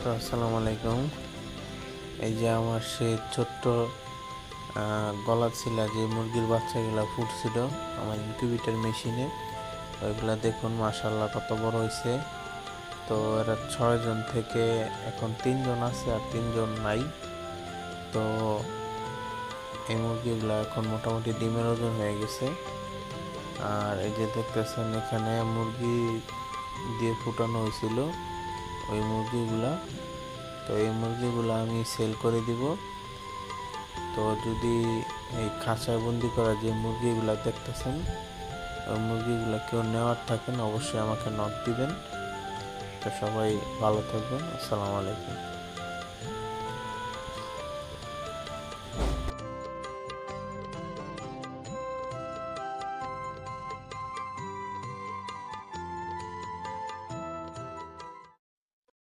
তো আসসালামু আলাইকুম। এই যে আমার সে ছোট্ট গলা ছিলা যে মুরগির বাচ্চাগুলা ফুটছিল আমার ইনকিউবেটর মেশিনে, ওইগুলা দেখুন মাশাআল্লাহ কত বড় হয়েছে। তো এরা 6 জন থেকে এখন 3 জন আছে আর 3 জন নাই। তো এই মুরগিগুলা এখন মোটামুটি ডিমের ওজন হয়ে গেছে। আর এই যে দেখতেছেন এখানে মুরগি দিয়ে ফুটানো হয়েছিল ওই মুরগিগুলা। তো এই মুরগিগুলো আমি সেল করে দিব। তো যদি এই খাঁচায় বন্দি করা যে মুরগিগুলো দেখতেছেন ওই মুরগিগুলো কেউ নেওয়ার থাকেন অবশ্যই আমাকে নক দিবেন। তো সবাই ভালো থাকবেন। আসসালামু আলাইকুম।